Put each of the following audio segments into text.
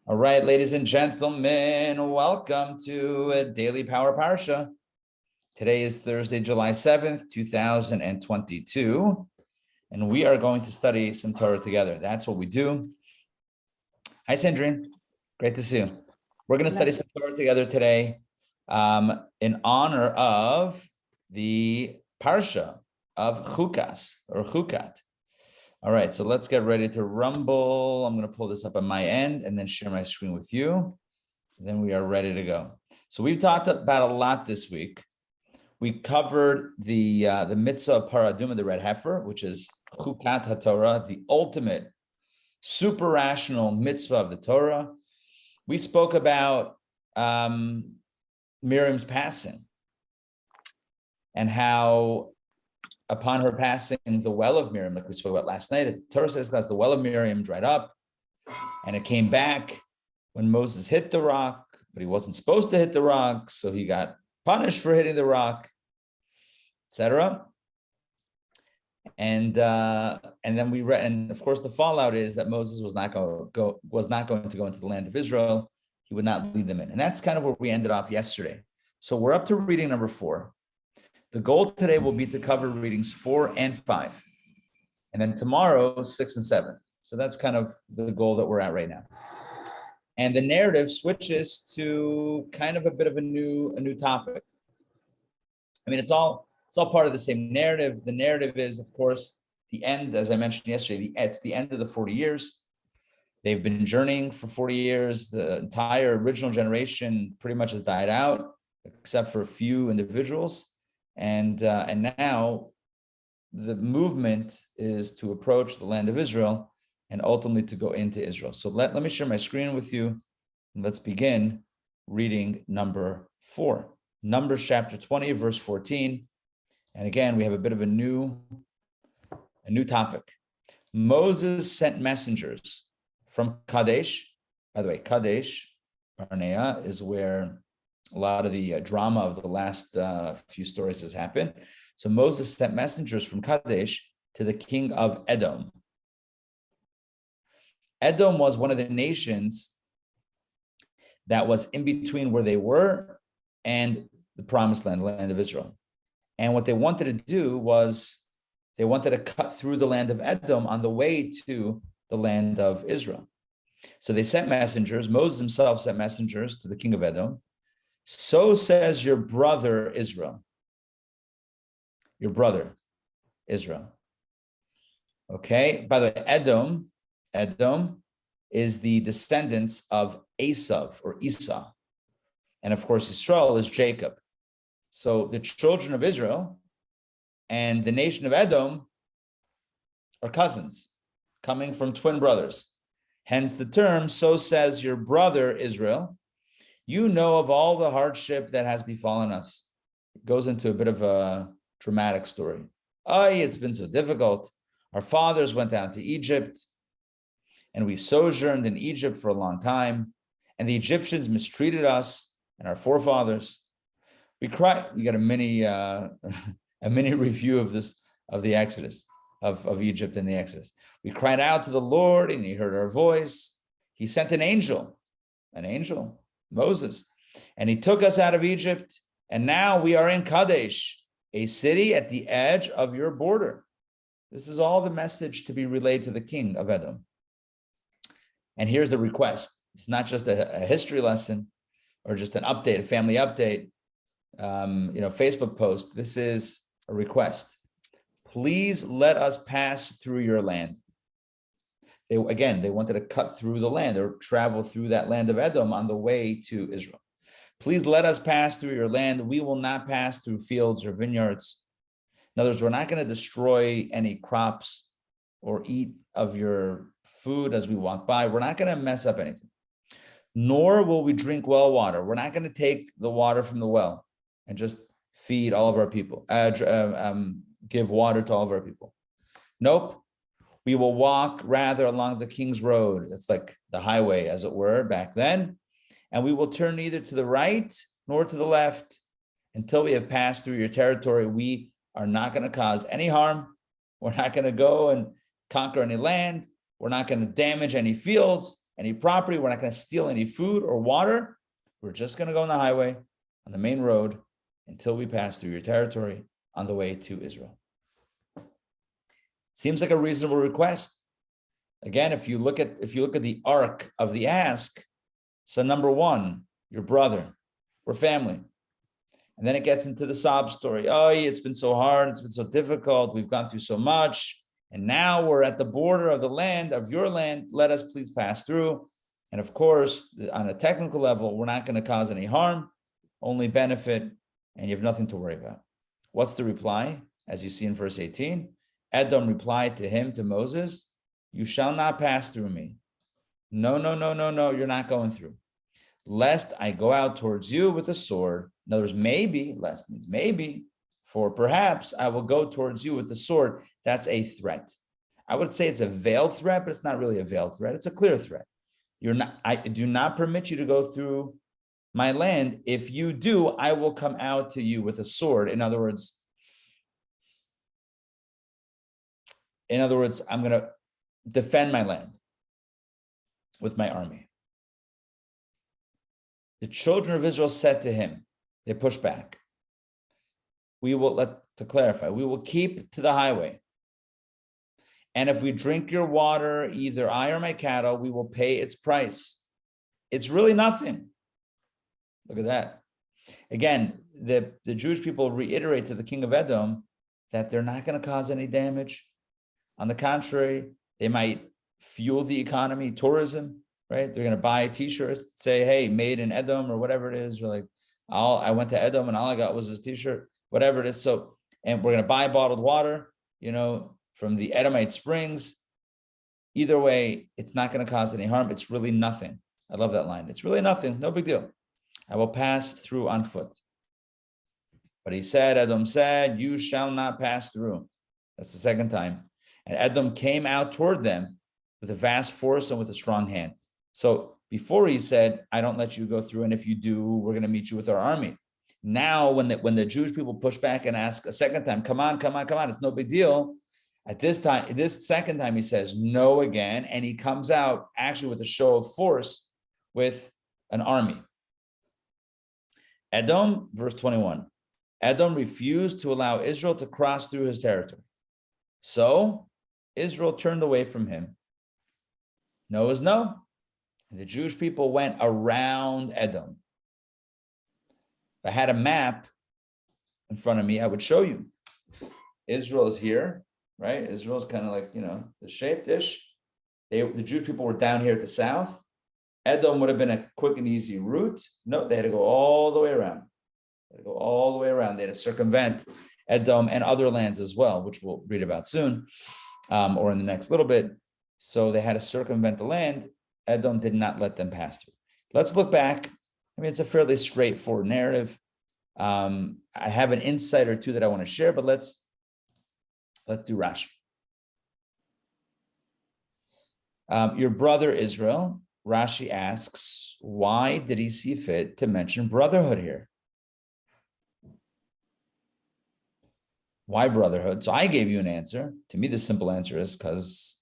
All right, ladies and gentlemen, welcome to a Daily Power Parsha. Today is Thursday, July 7th, 2022, and we are going to study some Torah together. That's what we do. Hi, Sandrine. Great to see you. We're going to study some Torah together today in honor of the Parsha of Chukat. All right, so let's get ready to rumble. I'm going to pull this up on my end and then share my screen with you. Then we are ready to go. So we've talked about a lot this week. We covered the mitzvah of paraduma, the red heifer, which is Chukat HaTorah, the ultimate super rational mitzvah of the Torah. We spoke about Miriam's passing and how upon her passing, the well of Miriam, like we spoke about last night, the Torah says the well of Miriam dried up and it came back when Moses hit the rock, but he wasn't supposed to hit the rock, so he got punished for hitting the rock, etc. And then we read, and of course the fallout is that Moses was not going to go into the land of Israel. He would not lead them in. And that's kind of where we ended off yesterday. So we're up to reading number 4. The goal today will be to cover readings 4 and 5. And then tomorrow, 6 and 7. So that's kind of the goal that we're at right now. And the narrative switches to kind of a bit of a new topic. I mean, it's all part of the same narrative. The narrative is, of course, the end, as I mentioned yesterday, it's the end of the 40 years. They've been journeying for 40 years. The entire original generation pretty much has died out, except for a few individuals. And now the movement is to approach the land of Israel and ultimately to go into Israel. So let me share my screen with you. And let's begin reading number 4. Numbers chapter 20, verse 14. And again, we have a bit of a new topic. Moses sent messengers from Kadesh. By the way, Kadesh Barnea is where a lot of the drama of the last few stories has happened. So Moses sent messengers from Kadesh to the king of Edom. Edom was one of the nations that was in between where they were and the promised land, the land of Israel. And what they wanted to do was they wanted to cut through the land of Edom on the way to the land of Israel. So they sent messengers. Moses himself sent messengers to the king of Edom. So says your brother Israel. Your brother Israel. Okay. By the way, Edom is the descendants of Esav or Esau. And of course, Israel is Jacob. So the children of Israel and the nation of Edom are cousins coming from twin brothers. Hence the term, so says your brother Israel. You know of all the hardship that has befallen us. It goes into a bit of a dramatic story. It's been so difficult. Our fathers went down to Egypt, and we sojourned in Egypt for a long time, and the Egyptians mistreated us and our forefathers. We cried. We got a mini review of this, of the Exodus, of Egypt and the Exodus. We cried out to the Lord, and he heard our voice. He sent an angel, Moses, and he took us out of Egypt, and now we are in Kadesh, a city at the edge of your border. This is all the message to be relayed to the king of Edom. And here's the request. It's not just a history lesson or just an update, a family update, Facebook post. This is a request. Please let us pass through your land. They wanted to cut through the land or travel through that land of Edom on the way to Israel. Please let us pass through your land. We will not pass through fields or vineyards. In other words, we're not going to destroy any crops or eat of your food as we walk by. We're not going to mess up anything. Nor will we drink well water. We're not going to take the water from the well and just feed all of our people, give water to all of our people. Nope. We will walk rather along the King's Road. It's like the highway, as it were, back then. And we will turn neither to the right nor to the left until we have passed through your territory. We are not going to cause any harm. We're not going to go and conquer any land. We're not going to damage any fields. any property. We're not going to steal any food or water. We're just going to go on the highway, on the main road, until we pass through your territory on the way to Israel. Seems like a reasonable request. Again, if you look at the arc of the ask, so number one, your brother, we're family. And then it gets into the sob story. Oh, it's been so hard. It's been so difficult. We've gone through so much. And now we're at the border of the land, of your land. Let us please pass through. And of course, on a technical level, we're not going to cause any harm, only benefit, and you have nothing to worry about. What's the reply? As you see in verse 18, Edom replied to him, to Moses, you shall not pass through me. No, you're not going through. Lest I go out towards you with a sword. In other words, maybe, lest means maybe, for perhaps I will go towards you with the sword. That's a threat. I would say it's a veiled threat, but it's not really a veiled threat. It's a clear threat. I do not permit you to go through my land. If you do, I will come out to you with a sword. In other words, I'm going to defend my land with my army. The children of Israel said to him, they pushed back. We will keep to the highway. And if we drink your water, either I or my cattle, we will pay its price. It's really nothing. Look at that. Again, the Jewish people reiterate to the king of Edom that they're not going to cause any damage. On the contrary, they might fuel the economy, tourism, right? They're going to buy t-shirts, say, hey, made in Edom or whatever it is. You're like, I went to Edom and all I got was this t-shirt, whatever it is. So, and we're going to buy bottled water, from the Edomite springs. Either way, it's not going to cause any harm. It's really nothing. I love that line. It's really nothing. No big deal. I will pass through on foot. But Edom said, you shall not pass through. That's the second time. And Edom came out toward them with a vast force and with a strong hand. So before he said, I don't let you go through. And if you do, we're going to meet you with our army. Now, when the Jewish people push back and ask a second time, come on, it's no big deal. At this second time, he says no again, and he comes out actually with a show of force with an army. Edom, verse 21, Edom refused to allow Israel to cross through his territory. So Israel turned away from him. No is no. And the Jewish people went around Edom. If I had a map in front of me, I would show you. Israel is here. Right? Israel's kind of like, the shape dish. The Jewish people were down here at the south. Edom would have been a quick and easy route. No, they had to go all the way around. They had to circumvent Edom and other lands as well, which we'll read about soon, or in the next little bit. So they had to circumvent the land. Edom did not let them pass through. Let's look back. It's a fairly straightforward narrative. I have an insight or two that I want to share, but let's do Rashi. Your brother Israel, Rashi asks, why did he see fit to mention brotherhood here? Why brotherhood? So I gave you an answer. To me, the simple answer is because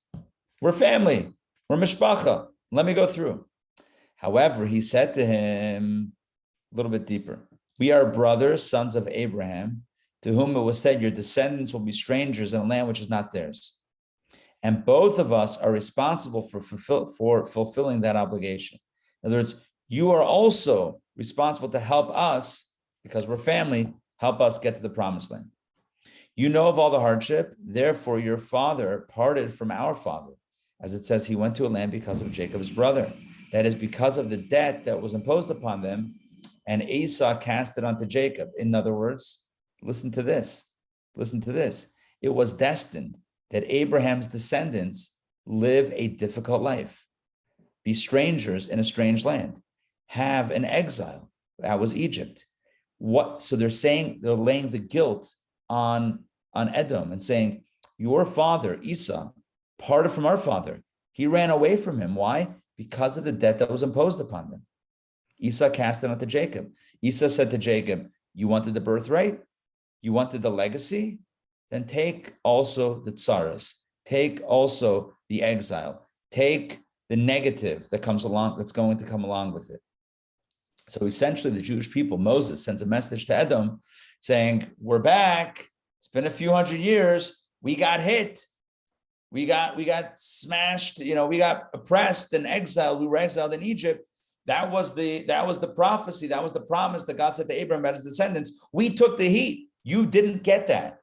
we're family. We're mishpacha. Let me go through. However, he said to him a little bit deeper, we are brothers, sons of Abraham, to whom it was said, your descendants will be strangers in a land which is not theirs. And both of us are responsible for fulfilling that obligation. In other words, you are also responsible to help us, because we're family, help us get to the promised land. You know of all the hardship, therefore your father parted from our father. As it says, he went to a land because of Jacob's brother. That is because of the debt that was imposed upon them, and Esau cast it onto Jacob. In other words, listen to this. It was destined that Abraham's descendants live a difficult life, be strangers in a strange land, have an exile. That was Egypt. So they're laying the guilt on Edom and saying, your father, Esau, parted from our father. He ran away from him. Why? Because of the debt that was imposed upon them. Esau cast it onto Jacob. Esau said to Jacob, you wanted the birthright? You wanted the legacy? Then take also the tsaras, take also the exile, take the negative that comes along, that's going to come along with it. So essentially, the Jewish people, Moses sends a message to Edom saying, we're back. It's been a few hundred years. We got hit. We got smashed. We got oppressed and exiled. We were exiled in Egypt. That was the prophecy. That was the promise that God said to Abraham about his descendants. We took the heat. You didn't get that.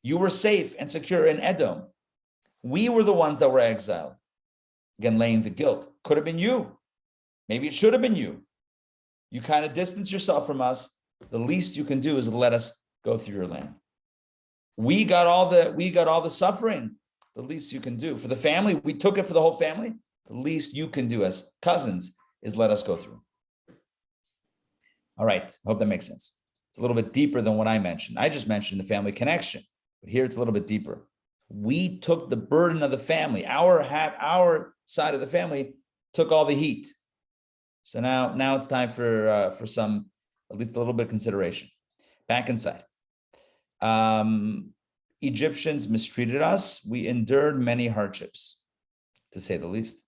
You were safe and secure in Edom. We were the ones that were exiled. Again, laying the guilt. Could have been you. Maybe it should have been you. You kind of distance yourself from us. The least you can do is let us go through your land. We got all the suffering. The least you can do for the family. We took it for the whole family. The least you can do as cousins is let us go through. All right. I hope that makes sense. It's a little bit deeper than what I mentioned. I just mentioned the family connection, but here it's a little bit deeper. We took the burden of the family. Our side of the family took all the heat. So now it's time for some, at least a little bit of consideration. Back inside. Egyptians mistreated us. We endured many hardships, to say the least.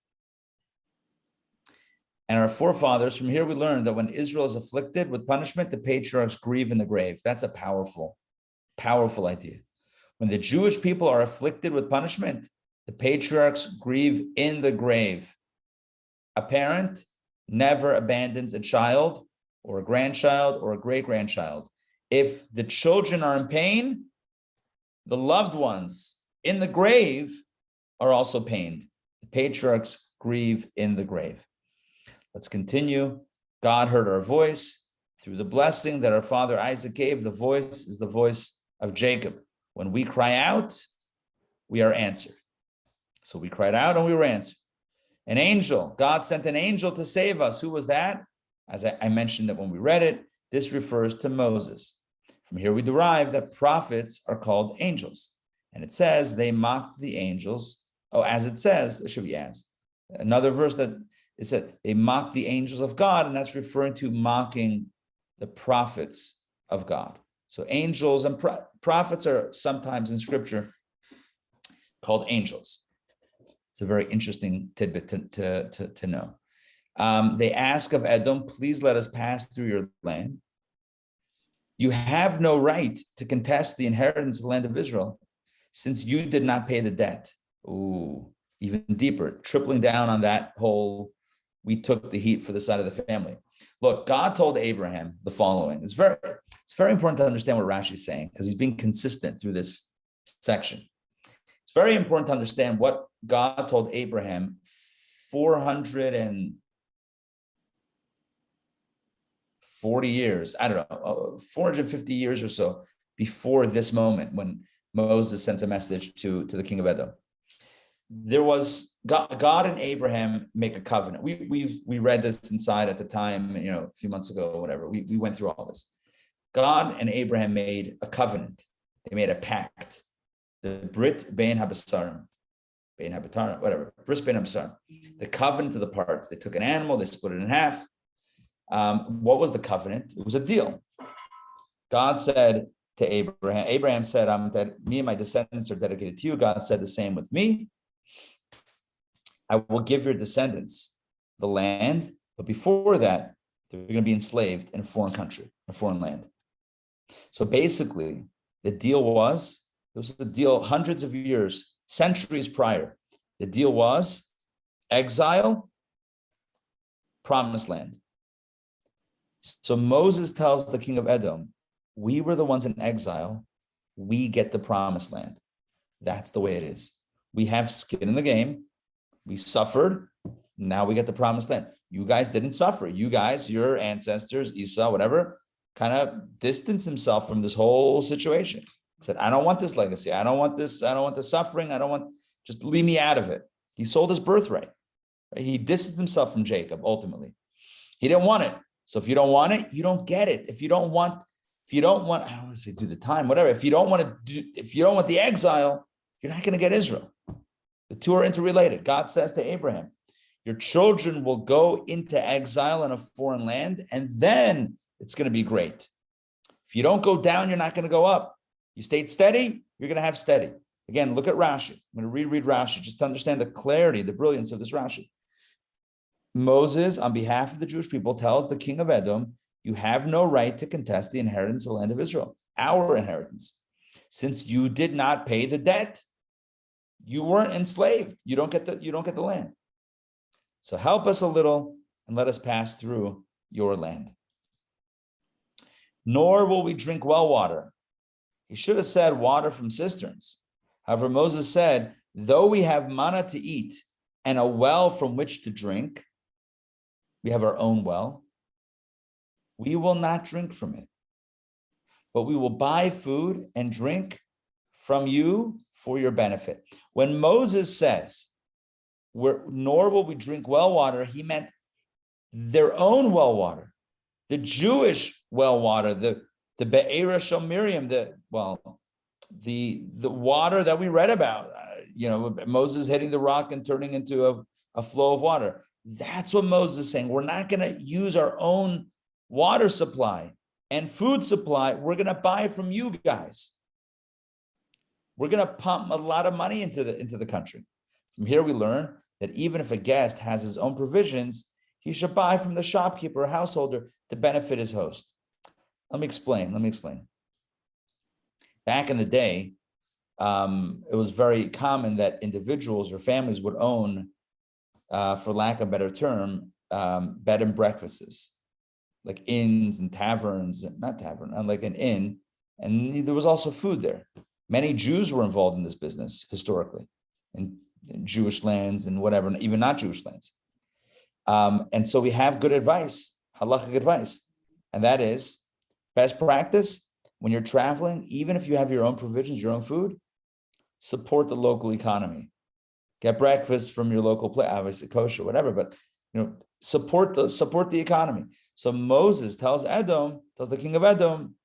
And our forefathers, from here we learned that when Israel is afflicted with punishment, the patriarchs grieve in the grave. That's a powerful, powerful idea. When the Jewish people are afflicted with punishment, the patriarchs grieve in the grave. A parent never abandons a child or a grandchild or a great-grandchild. If the children are in pain, the loved ones in the grave are also pained. The patriarchs grieve in the grave. Let's continue. God heard our voice through the blessing that our father Isaac gave. The voice is the voice of Jacob. When we cry out, we are answered. So we cried out and we were answered. An angel, God sent an angel to save us. Who was that? As I mentioned it when we read it, this refers to Moses. From here we derive that prophets are called angels. And it says they mocked the angels. Oh, as it says, it should be as. Another verse that it said they mocked the angels of God, and that's referring to mocking the prophets of God. So angels and prophets are sometimes in scripture called angels. It's a very interesting tidbit to know. They ask of Edom, please let us pass through your land. You have no right to contest the inheritance of the land of Israel, since you did not pay the debt. Ooh, even deeper, tripling down on that whole, we took the heat for the side of the family. Look, God told Abraham the following. It's very important to understand what Rashi is saying, because he's being consistent through this section. It's very important to understand what God told Abraham 440 years, I don't know, 450 years or so before this moment when Moses sends a message to the king of Edom. There was God and Abraham make a covenant. We read this inside at the time, a few months ago or whatever. We went through all this. God and Abraham made a covenant. They made a pact. The Brit Bein Habasarim, Bein Habatarim, whatever. Brit Bein Habasarim. The covenant of the parts. They took an animal, they split it in half. What was the covenant? It was a deal. God said to Abraham said, that me and my descendants are dedicated to you. God said the same with me. I will give your descendants the land, but before that, they're going to be enslaved in a foreign country, a foreign land. So basically, the deal was, it was a deal hundreds of years, centuries prior. The deal was exile, promised land. So Moses tells the king of Edom, we were the ones in exile, we get the promised land. That's the way it is. We have skin in the game. We suffered. Now we get the promised land. You guys didn't suffer. You guys, your ancestors, Esau, whatever, kind of distanced himself from this whole situation. Said, I don't want this legacy. I don't want this. I don't want the suffering. Just leave me out of it. He sold his birthright. He distanced himself from Jacob, ultimately. He didn't want it. So if you don't want it, you don't get it. If you don't want, I don't want to say do the time, whatever. If you don't want the exile, you're not going to get Israel. The two are interrelated. God says to Abraham, your children will go into exile in a foreign land, and then it's going to be great. If you don't go down, you're not going to go up. You stayed steady, you're going to have steady. Again, look at Rashi. I'm going to reread Rashi just to understand the clarity, the brilliance of this Rashi. Moses, on behalf of the Jewish people, tells the king of Edom, you have no right to contest the inheritance of the land of Israel, our inheritance. Since you did not pay the debt, you weren't enslaved. You don't get the land. So help us a little and let us pass through your land. Nor will we drink well water. He should have said water from cisterns. However, Moses said, though we have manna to eat and a well from which to drink, we have our own well, we will not drink from it, but we will buy food and drink from you for your benefit. When Moses says, nor will we drink well water, he meant their own well water, the Jewish well water, the Be'era Shel Miriam, the water that we read about, Moses hitting the rock and turning into a flow of water. That's what Moses is saying. We're not going to use our own water supply and food supply. We're going to buy from you guys. We're going to pump a lot of money into the country. From here, we learn that even if a guest has his own provisions, he should buy from the shopkeeper or householder to benefit his host. Let me explain. Back in the day, it was very common that individuals or families would own, for lack of a better term, bed and breakfasts, like inns and taverns, like an inn. And there was also food there. Many Jews were involved in this business historically, in Jewish lands and whatever, even not Jewish lands. And so we have good advice, halachic advice, and that is best practice when you're traveling, even if you have your own provisions, your own food, support the local economy. Get breakfast from your local place, obviously kosher, whatever, but support the economy. So Moses tells the king of Edom,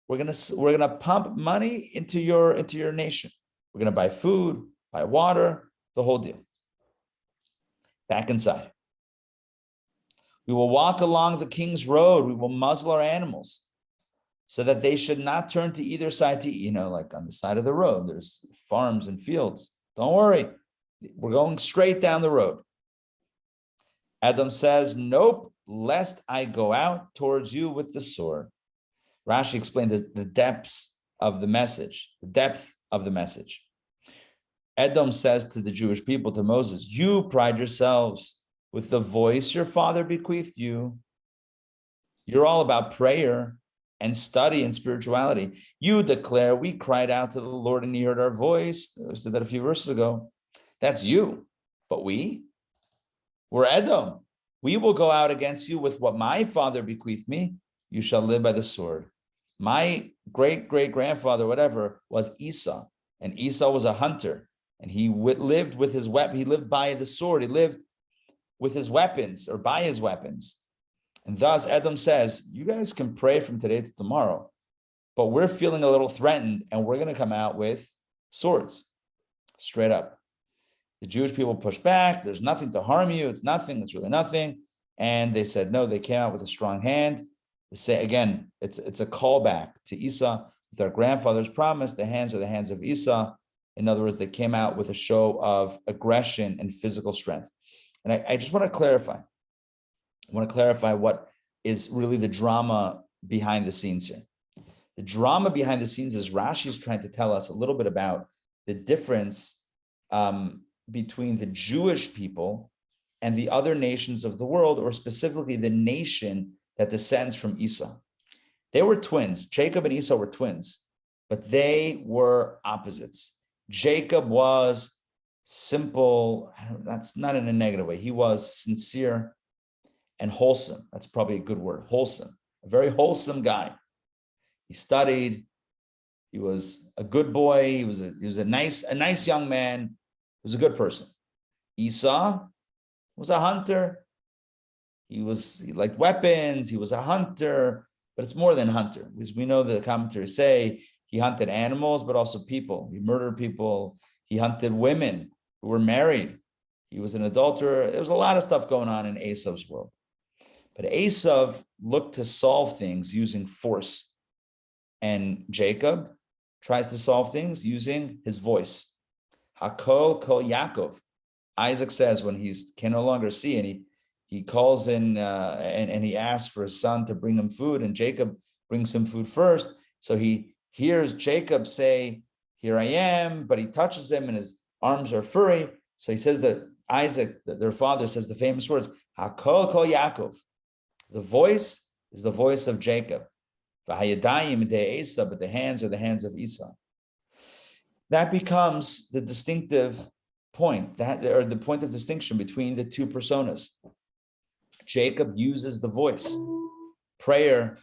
we're gonna pump money into your nation. We're gonna buy food, buy water, the whole deal. Back inside. We will walk along the king's road. We will muzzle our animals so that they should not turn to either side to eat. Like on the side of the road, there's farms and fields. Don't worry. We're going straight down the road. Edom says, nope, lest I go out towards you with the sword. Rashi explained the depth of the message. Edom says to the Jewish people, to Moses, you pride yourselves with the voice your father bequeathed you. You're all about prayer and study and spirituality. You declare, we cried out to the Lord and he heard our voice. I said that a few verses ago. That's you. But we're Edom. We will go out against you with what my father bequeathed me. You shall live by the sword. My great-great-grandfather, whatever, was Esau. And Esau was a hunter. And he lived with his weapon. He lived by the sword. He lived with his weapons or by his weapons. And thus Edom says, you guys can pray from today to tomorrow, but we're feeling a little threatened and we're going to come out with swords, straight up. The Jewish people pushed back. There's nothing to harm you. It's nothing. It's really nothing. And they said, no, they came out with a strong hand. They say, again, it's a callback to Esau. With our grandfather's promise, the hands are the hands of Esau. In other words, they came out with a show of aggression and physical strength. And I just want to clarify. I want to clarify what is really the drama behind the scenes here. The drama behind the scenes is Rashi is trying to tell us a little bit about the difference between the Jewish people and the other nations of the world, or specifically the nation that descends from Esau. They were twins. Jacob and Esau were twins, but they were opposites. Jacob was simple, that's not in a negative way. He was sincere and wholesome. That's probably a good word, wholesome. A very wholesome guy. He studied. He was a good boy. He was a nice young man. He was a good person. Esau was a hunter. He liked weapons. He was a hunter, but it's more than hunter. Because we know the commentaries say he hunted animals, but also people. He murdered people. He hunted women who were married. He was an adulterer. There was a lot of stuff going on in Esau's world. But Esau looked to solve things using force. And Jacob tries to solve things using his voice. Hakol kol Yaakov. Isaac says when he can no longer see, and he calls in and he asks for his son to bring him food, and Jacob brings him food first. So he hears Jacob say, "Here I am," but he touches him and his arms are furry. So he says that Isaac, their father, says the famous words, "Hakol kol Yaakov." The voice is the voice of Jacob. V'hayadayim de Esau, but the hands are the hands of Esau. That becomes the distinctive point, or the point of distinction between the two personas. Jacob uses the voice. Prayer,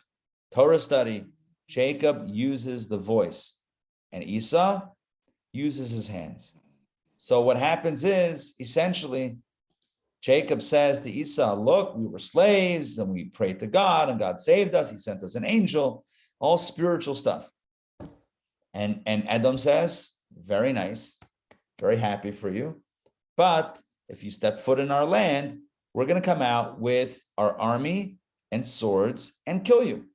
Torah study, Jacob uses the voice, and Esau uses his hands. So what happens is, essentially, Jacob says to Esau, look, we were slaves and we prayed to God and God saved us. He sent us an angel, all spiritual stuff. And Edom says, very nice, very happy for you. But if you step foot in our land, we're going to come out with our army and swords and kill you.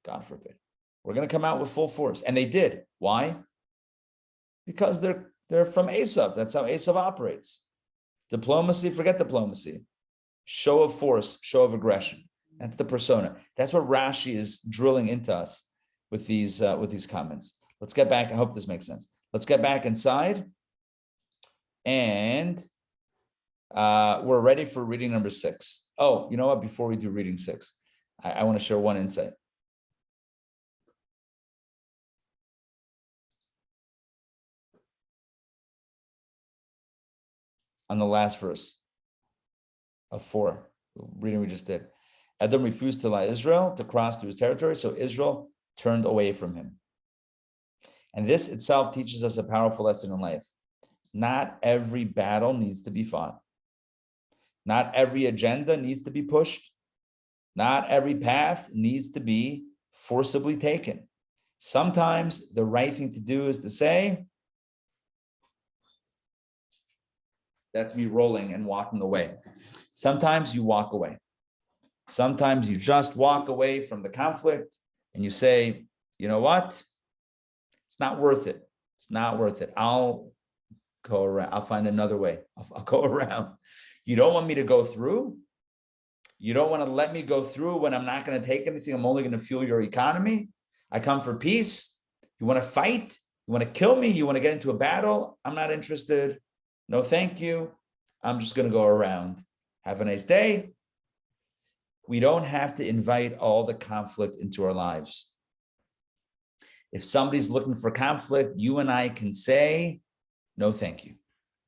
God forbid. We're going to come out with full force. And they did. Why? Because they're from Esau. That's how Esau operates. Diplomacy, forget diplomacy. Show of force, show of aggression. That's the persona. That's what Rashi is drilling into us with these comments. Let's get back. I hope this makes sense. Let's get back inside. And we're ready for reading number 6. Oh, you know what? Before we do reading 6, I want to share one insight. On the last verse of 4, reading we just did. Edom refused to allow Israel to cross through his territory, so Israel turned away from him. And this itself teaches us a powerful lesson in life. Not every battle needs to be fought. Not every agenda needs to be pushed. Not every path needs to be forcibly taken. Sometimes the right thing to do is to say, that's me rolling and walking away. Sometimes you walk away. Sometimes you just walk away from the conflict and you say, you know what? It's not worth it. It's not worth it. I'll go around. I'll find another way. I'll go around. You don't want me to go through. You don't want to let me go through when I'm not going to take anything. I'm only going to fuel your economy. I come for peace. You want to fight? You want to kill me? You want to get into a battle? I'm not interested. No, thank you. I'm just going to go around. Have a nice day. We don't have to invite all the conflict into our lives. If somebody's looking for conflict, you and I can say, no, thank you.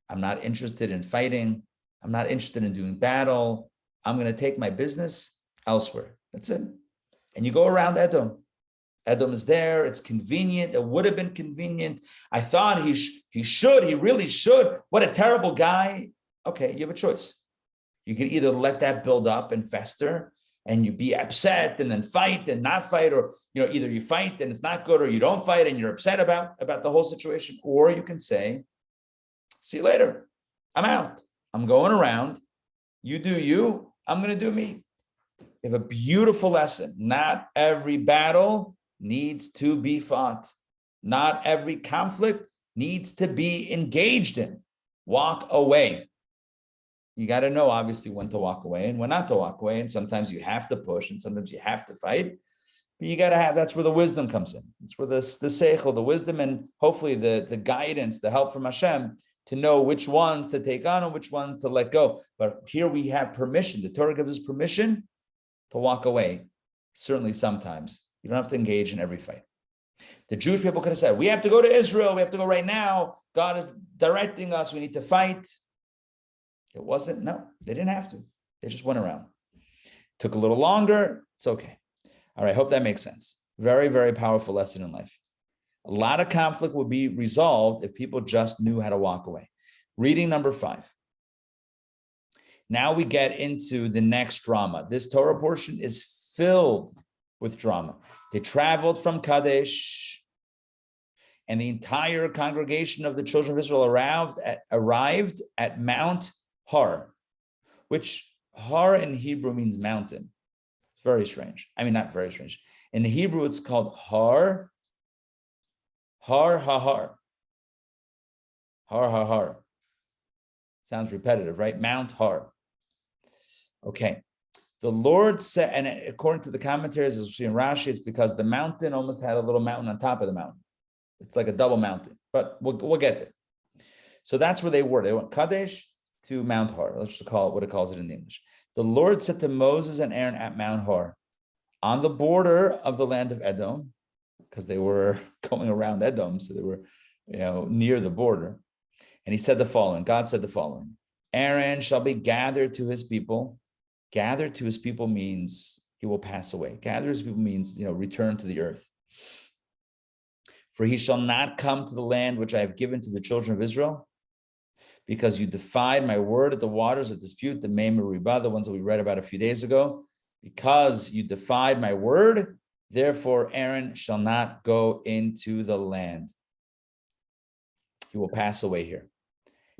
I'm not interested in fighting. I'm not interested in doing battle. I'm going to take my business elsewhere. That's it. And you go around Edom. Edom is there. It's convenient. It would have been convenient. I thought he really should. What a terrible guy. Okay, you have a choice. You can either let that build up and fester and you be upset and then fight and not fight, or either you fight and it's not good, or you don't fight and you're upset about the whole situation, or you can say, see you later. I'm out. I'm going around. You do you. I'm going to do me. You have a beautiful lesson. Not every battle needs to be fought. Not every conflict needs to be engaged in. Walk away. You got to know, obviously, when to walk away and when not to walk away. And sometimes you have to push and sometimes you have to fight. But you got to have, that's where the wisdom comes in. It's where the seichel, the wisdom, and hopefully the guidance, the help from Hashem to know which ones to take on and which ones to let go. But here we have permission. The Torah gives us permission to walk away. Certainly sometimes. You don't have to engage in every fight. The Jewish people could have said, we have to go to Israel. We have to go right now. God is directing us. We need to fight. It wasn't, no, they didn't have to. They just went around. Took a little longer. It's okay. All right, hope that makes sense. Very, very powerful lesson in life. A lot of conflict would be resolved if people just knew how to walk away. Reading number 5. Now we get into the next drama. This Torah portion is filled with drama. They traveled from Kadesh, and the entire congregation of the children of Israel arrived at Mount Har, which Har in Hebrew means mountain. It's very strange. I mean, not very strange. In Hebrew, it's called Har. Har. Har. Sounds repetitive, right? Mount Har. Okay. The Lord said, and according to the commentaries, as we see in Rashi, it's because the mountain almost had a little mountain on top of the mountain. It's like a double mountain, but we'll get there. So that's where they were. They went Kadesh to Mount Har. Let's just call it what it calls it in English. The Lord said to Moses and Aaron at Mount Har, on the border of the land of Edom, because they were going around Edom, so they were, near the border. And he said the following. God said the following: Aaron shall be gathered to his people. Gathered to his people means he will pass away. Gathered to his people means, return to the earth. For he shall not come to the land which I have given to the children of Israel, because you defied my word at the waters of dispute, the Mei Meribah, the ones that we read about a few days ago. Because you defied my word, therefore Aaron shall not go into the land. He will pass away here.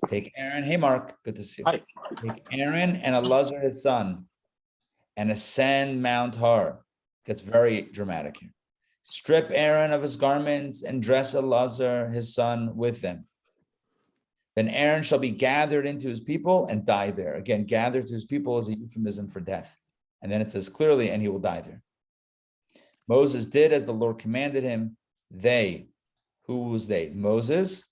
Take Aaron. Hey, Mark. Good to see you. Hi. Take Aaron and Elazar his son and ascend Mount Har. Gets very dramatic here. Strip Aaron of his garments and dress Elazar his son with them. Then Aaron shall be gathered into his people and die there. Again, gathered to his people is a euphemism for death. And then it says clearly, and he will die there. Moses did as the Lord commanded him. They, who was they? Moses,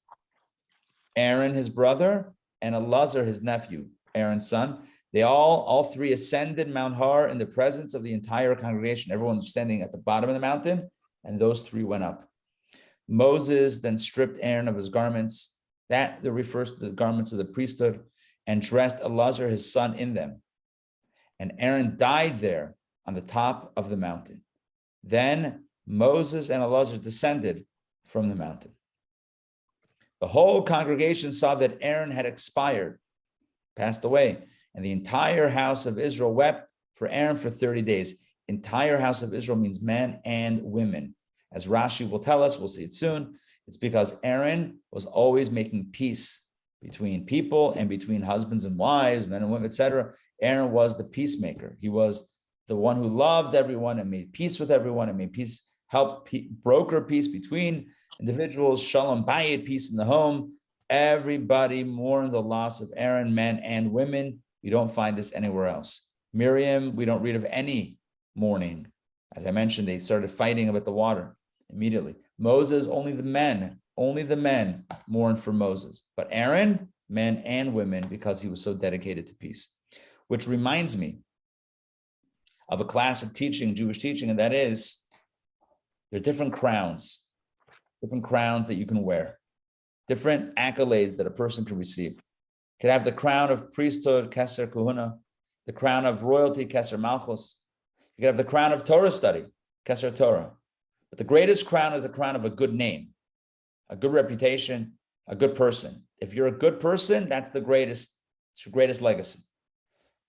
Aaron, his brother, and Elazar, his nephew, Aaron's son. They all three ascended Mount Har in the presence of the entire congregation. Everyone was standing at the bottom of the mountain, and those three went up. Moses then stripped Aaron of his garments. That refers to the garments of the priesthood, and dressed Elazar, his son, in them. And Aaron died there on the top of the mountain. Then Moses and Elazar descended from the mountain. The whole congregation saw that Aaron had expired, passed away, and the entire house of Israel wept for Aaron for 30 days. Entire house of Israel means men and women. As Rashi will tell us, we'll see it soon, it's because Aaron was always making peace between people and between husbands and wives, men and women, etc. Aaron was the peacemaker. He was the one who loved everyone and made peace with everyone and made peace, helped broker peace between individuals, shalom bayit, peace in the home. Everybody mourned the loss of Aaron, men and women. We don't find this anywhere else. Miriam, we don't read of any mourning. As I mentioned, they started fighting about the water immediately. Moses, only the men mourned for Moses. But Aaron, men and women, because he was so dedicated to peace. Which reminds me of a classic teaching, Jewish teaching, and that is there are different crowns that you can wear, different accolades that a person can receive. You could have the crown of priesthood, Keser Kuhuna, the crown of royalty, Keser Malchus. You could have the crown of Torah study, Keser Torah. But the greatest crown is the crown of a good name, a good reputation, a good person. If you're a good person, that's the greatest, it's your greatest legacy.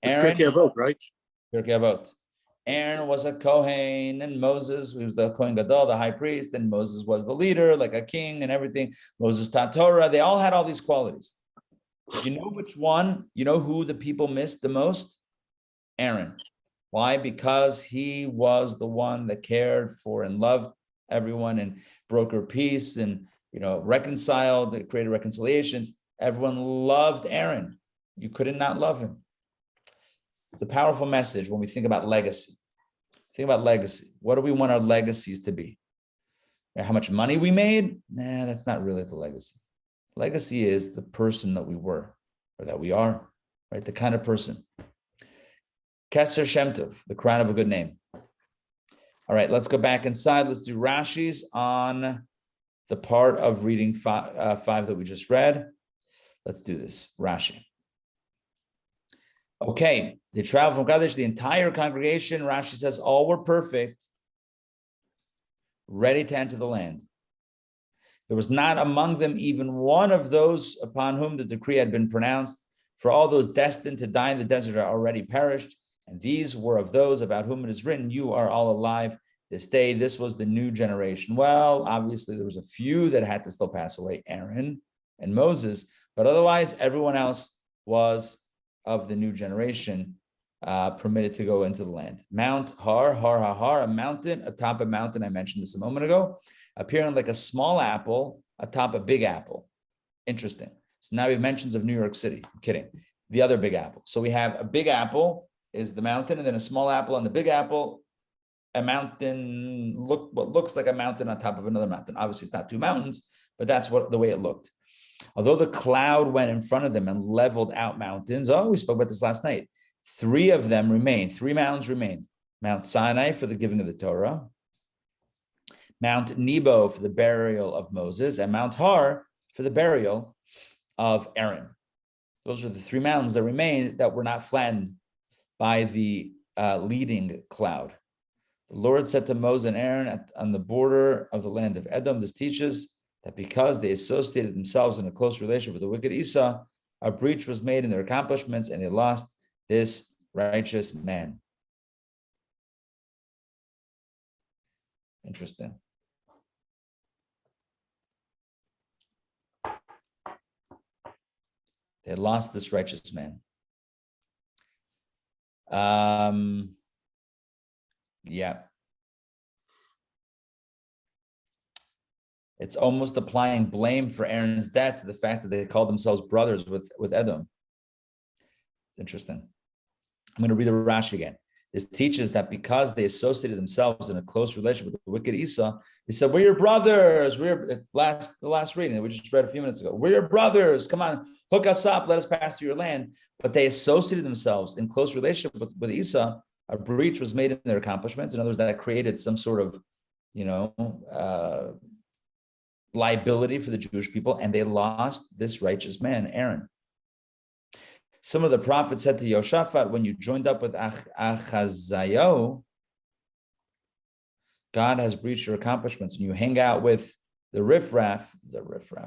Aaron, Pirkei Avot, right? Pirkei Avot. Aaron was a Kohen, and Moses was the Kohen Gadol, the high priest, and Moses was the leader, like a king and everything. Moses taught Torah. They all had all these qualities. You know which one? You know who the people missed the most? Aaron. Why? Because he was the one that cared for and loved everyone and brokered peace and reconciled, created reconciliations. Everyone loved Aaron. You couldn't not love him. It's a powerful message when we think about legacy. Think about legacy. What do we want our legacies to be? How much money we made? Nah, that's not really the legacy. Legacy is the person that we were or that we are, right? The kind of person. Keser Shem Tov, the crown of a good name. All right, let's go back inside. Let's do Rashi's on the part of reading five that we just read. Let's do this. Rashi. Okay, they traveled from Kadesh, the entire congregation, Rashi says, all were perfect, ready to enter the land. There was not among them even one of those upon whom the decree had been pronounced, for all those destined to die in the desert are already perished, and these were of those about whom it is written, you are all alive this day. This was the new generation. Well, obviously there was a few that had to still pass away, Aaron and Moses, but otherwise everyone else was of the new generation permitted to go into the land. Mount Har, a mountain, atop a mountain, I mentioned this a moment ago, appearing like a small apple atop a big apple. Interesting. So now we have mentions of New York City. I'm kidding. The other big apple. So we have a big apple is the mountain, and then a small apple on the big apple, a mountain, what looks like a mountain on top of another mountain. Obviously, it's not two mountains, but that's the way it looked. Although the cloud went in front of them and leveled out mountains, we spoke about this last night. 3 of them remained. 3 mountains remained. Mount Sinai for the giving of the Torah, Mount Nebo for the burial of Moses, and Mount Har for the burial of Aaron. Those were the 3 mountains that remained that were not flattened by the leading cloud. The Lord said to Moses and Aaron on the border of the land of Edom, this teaches that because they associated themselves in a close relation with the wicked Esau, a breach was made in their accomplishments and they lost this righteous man. Interesting. They lost this righteous man. Yeah. It's almost applying blame for Aaron's death to the fact that they called themselves brothers with Edom. It's interesting. I'm going to read the Rashi again. This teaches that because they associated themselves in a close relation with the wicked Esau, they said, we're your brothers. We're the last reading that we just read a few minutes ago. We're your brothers. Come on, hook us up. Let us pass through your land. But they associated themselves in close relationship with Esau. A breach was made in their accomplishments. In other words, that created some sort of, liability for the Jewish people, and they lost this righteous man, Aaron. Some of the prophets said to Yehoshaphat, when you joined up with Achaziah, God has breached your accomplishments, and you hang out with the riffraff,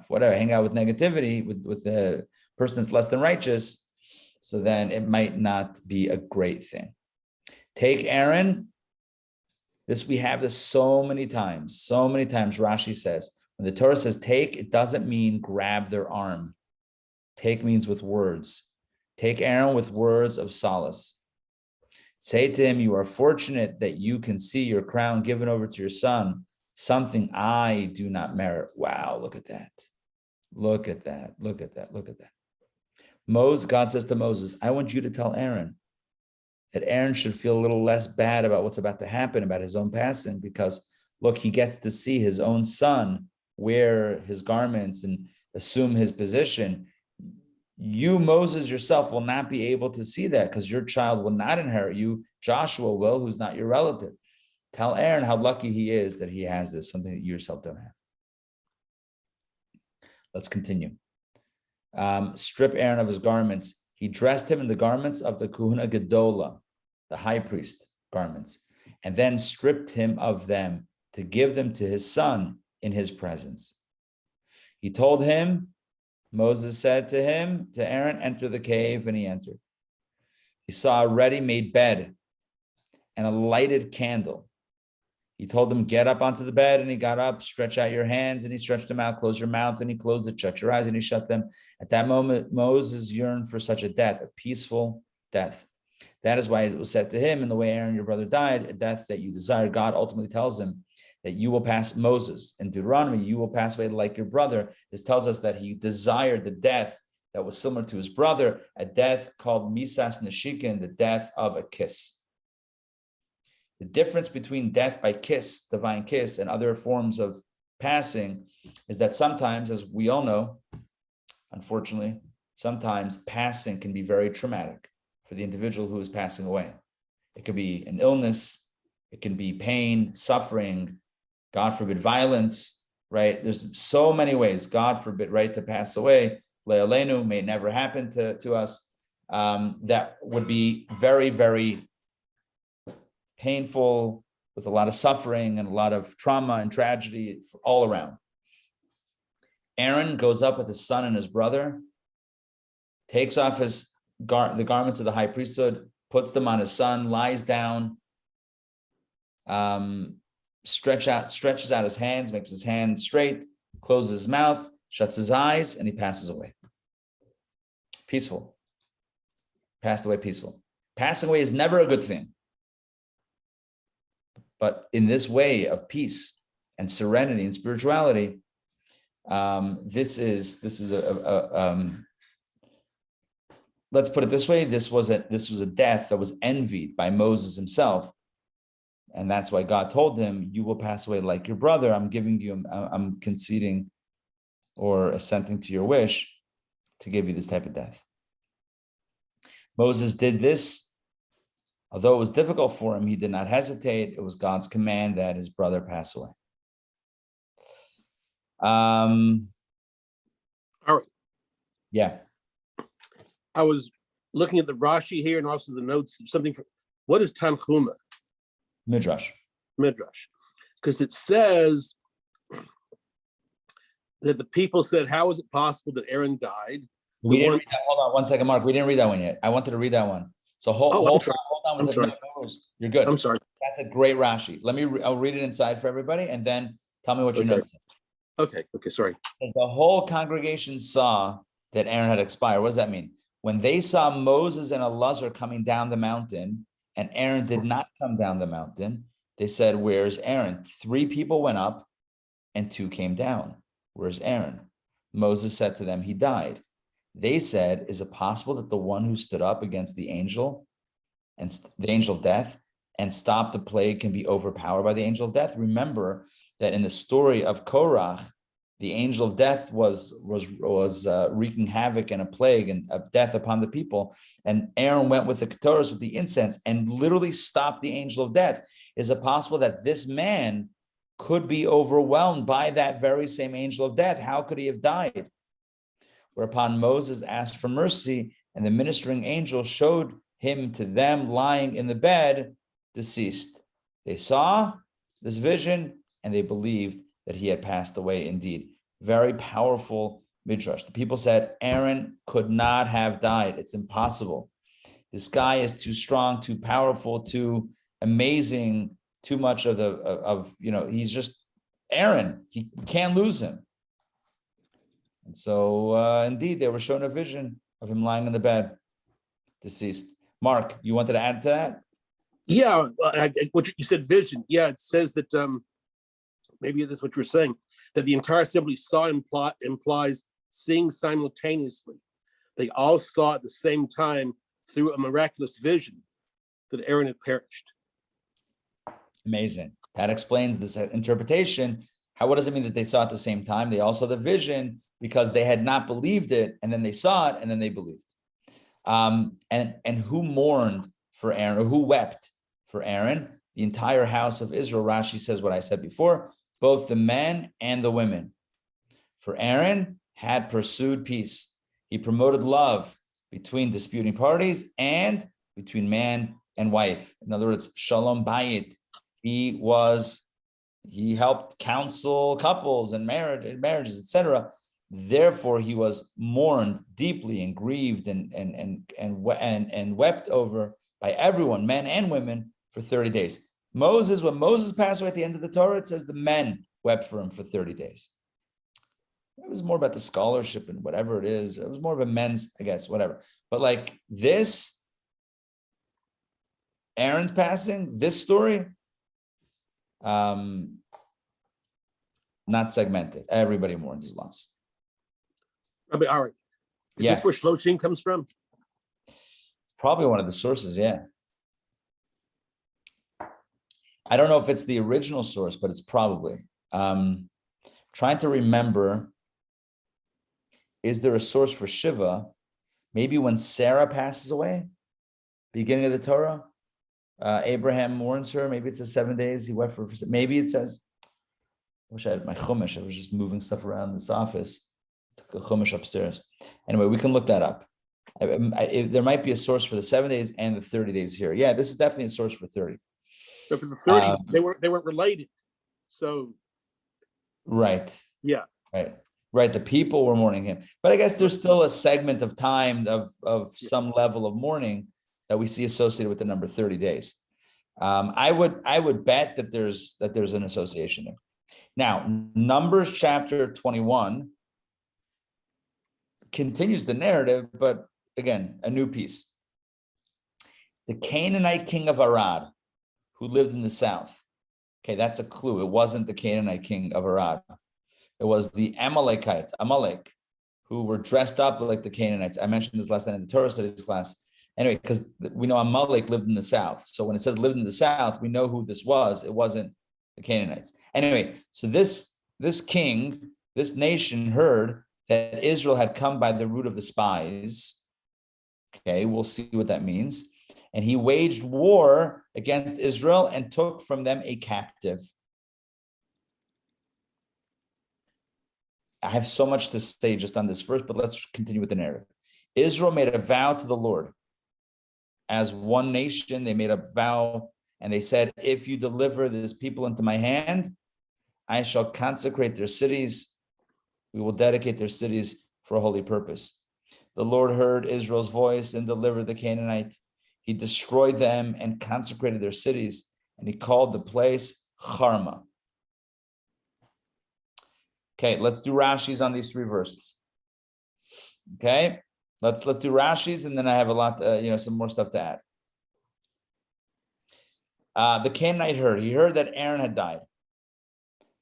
whatever, hang out with negativity, with the person that's less than righteous, so then it might not be a great thing. Take Aaron. We have this so many times. Rashi says, when the Torah says take, it doesn't mean grab their arm. Take means with words. Take Aaron with words of solace. Say to him, you are fortunate that you can see your crown given over to your son, something I do not merit. Wow, look at that. Look at that. God says to Moses, I want you to tell Aaron that Aaron should feel a little less bad about what's about to happen, about his own passing, because look, he gets to see his own son wear his garments and assume his position. You, Moses, yourself will not be able to see that because your child will not inherit you. Joshua will, who's not your relative. Tell Aaron how lucky he is that he has this, something that you yourself don't have. Let's continue. Strip Aaron of his garments. He dressed him in the garments of the Kuhuna Gedola, the high priest garments, and then stripped him of them to give them to his son in his presence. He told him, Moses said to Aaron, enter the cave, and he entered. He saw a ready-made bed and a lighted candle. He told him, get up onto the bed, and he got up, stretch out your hands, and he stretched them out, close your mouth, and he closed it, shut your eyes, and he shut them. At that moment, Moses yearned for such a death, a peaceful death. That is why it was said to him, in the way Aaron, your brother, died, a death that you desired. God ultimately tells him that you will pass, Moses, in Deuteronomy, you will pass away like your brother. This tells us that he desired the death that was similar to his brother, a death called Misas Neshikin, the death of a kiss. The difference between death by kiss, divine kiss, and other forms of passing is that sometimes, as we all know, unfortunately, sometimes passing can be very traumatic for the individual who is passing away. It could be an illness, it can be pain, suffering, God forbid, violence, right? There's so many ways, God forbid, right, to pass away. Le'aleinu, may it never happen to us. That would be very, very painful, with a lot of suffering and a lot of trauma and tragedy all around. Aaron goes up with his son and his brother, takes off the garments of the high priesthood, puts them on his son, lies down, stretches out his hands, makes his hands straight, closes his mouth, shuts his eyes, and he passes away. Peaceful. Passed away peaceful. Passing away is never a good thing. But in this way of peace and serenity and spirituality, this is let's put it this way: this was a death that was envied by Moses himself, and that's why God told him, "You will pass away like your brother. I'm conceding or assenting to your wish to give you this type of death." Moses did this. Although it was difficult for him, he did not hesitate. It was God's command that his brother pass away. All right. Yeah. I was looking at the Rashi here and also the notes. What is Tanchuma? Midrash. Because it says that the people said, "How is it possible that Aaron died?" We didn't read that. Hold on 1 second, Mark. We didn't read that one yet. I wanted to read that one. So hold on. I'm sorry. You're good. I'm sorry. That's a great Rashi. I'll read it inside for everybody, and then tell me what your notes say. Okay, sorry. As the whole congregation saw that Aaron had expired, what does that mean? When they saw Moses and Elazar coming down the mountain, and Aaron did not come down the mountain, they said, "Where's Aaron?" 3 people went up, and 2 came down. Where's Aaron? Moses said to them, "He died." They said, "Is it possible that the one who stood up against the angel and the angel of death and stopped the plague can be overpowered by the angel of death?" Remember that in the story of Korach, the angel of death was wreaking havoc and a plague and of death upon the people. And Aaron went with the Ketores, with the incense, and literally stopped the angel of death. Is it possible that this man could be overwhelmed by that very same angel of death? How could he have died? Whereupon Moses asked for mercy, and the ministering angel showed him to them lying in the bed, deceased. They saw this vision, and they believed that he had passed away indeed. Very powerful midrash. The people said, Aaron could not have died. It's impossible. This guy is too strong, too powerful, too amazing, too much he's just Aaron. We can't lose him. And so, indeed, they were shown a vision of him lying in the bed, deceased. Mark, you wanted to add to that? Yeah, what you said, vision. Yeah, it says that maybe this is what you're saying, that the entire assembly saw implies seeing simultaneously. They all saw at the same time through a miraculous vision that Aaron had perished. Amazing. That explains this interpretation. What does it mean that they saw at the same time? They all saw the vision because they had not believed it, and then they saw it, and then they believed. And who mourned for Aaron, or who wept for Aaron? The entire house of Israel. Rashi says what I said before, both the men and the women. For Aaron had pursued peace. He promoted love between disputing parties and between man and wife. In other words, shalom bayit. He helped counsel couples and marriages, etc. Therefore, he was mourned deeply and grieved and wept over by everyone, men and women, for 30 days. When Moses passed away at the end of the Torah, it says the men wept for him for 30 days. It was more about the scholarship and whatever it is. It was more of a men's, I guess, whatever. But like this, Aaron's passing, this story, not segmented. Everybody mourns his loss. Rabbi Arad, is this where Shloshim comes from? Probably one of the sources, yeah. I don't know if it's the original source, but it's probably. Trying to remember, is there a source for Shiva? Maybe when Sarah passes away, beginning of the Torah, Abraham mourns her. Maybe it says 7 days he wept for her. Maybe it says, I wish I had my chumash. I was just moving stuff around this office. Took a chumash upstairs. Anyway, we can look that up. There might be a source for the 7 days and the 30 days here. Yeah, this is definitely a source for 30. So for the 30, they weren't related. So right. Yeah. Right. The people were mourning him. But I guess there's still a segment of time of some level of mourning that we see associated with the number 30 days. I would bet that there's an association there. Now, Numbers chapter 21 continues the narrative, but again, a new piece. The Canaanite king of Arad, who lived in the south. Okay, that's a clue. It wasn't the Canaanite king of Arad. It was the Amalekites, Amalek, who were dressed up like the Canaanites. I mentioned this last night in the Torah studies class. Anyway, because we know Amalek lived in the south. So when it says lived in the south, we know who this was. It wasn't the Canaanites. Anyway, so this king, this nation heard that Israel had come by the route of the spies. Okay, we'll see what that means. And he waged war against Israel and took from them a captive. I have so much to say just on this first, but let's continue with the narrative. Israel made a vow to the Lord. As one nation, they made a vow, and they said, if you deliver this people into my hand, I shall consecrate their cities. We will dedicate their cities for a holy purpose. The Lord heard Israel's voice and delivered the Canaanite. He destroyed them and consecrated their cities, and he called the place Charma. Okay, let's do Rashi's on these three verses. Okay, let's do Rashi's, and then I have a lot, some more stuff to add. The Canaanite heard. He heard that Aaron had died,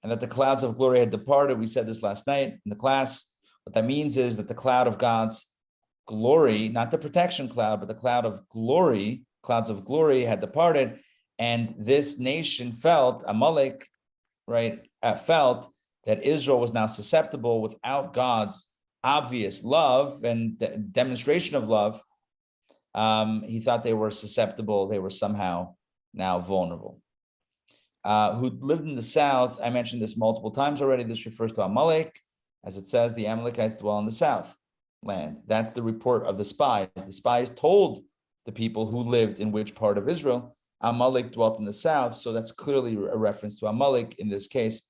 and that the clouds of glory had departed. We said this last night in the class. What that means is that the cloud of God's glory, not the protection cloud, but the cloud of glory, clouds of glory had departed, and this nation felt, Amalek, right, felt that Israel was now susceptible without God's obvious love and demonstration of love. He thought they were susceptible. They were somehow now vulnerable. Who lived in the south, I mentioned this multiple times already. This refers to Amalek. As it says, the Amalekites dwell in the south land. That's the report of the spies. The spies told the people who lived in which part of Israel. Amalek dwelt in the south. So that's clearly a reference to Amalek in this case.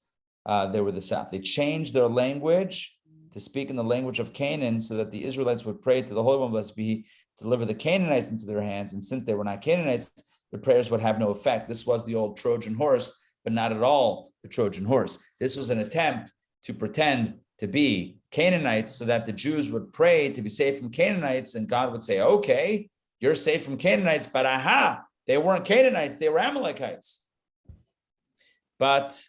They were the south. They changed their language to speak in the language of Canaan so that the Israelites would pray to the Holy One, blessed be He, to deliver the Canaanites into their hands. And since they were not Canaanites, their prayers would have no effect. This was the old Trojan horse, but not at all the Trojan horse. This was an attempt to pretend to be Canaanites so that the Jews would pray to be saved from Canaanites, and God would say, okay, you're safe from Canaanites, but aha, they weren't Canaanites, they were Amalekites. But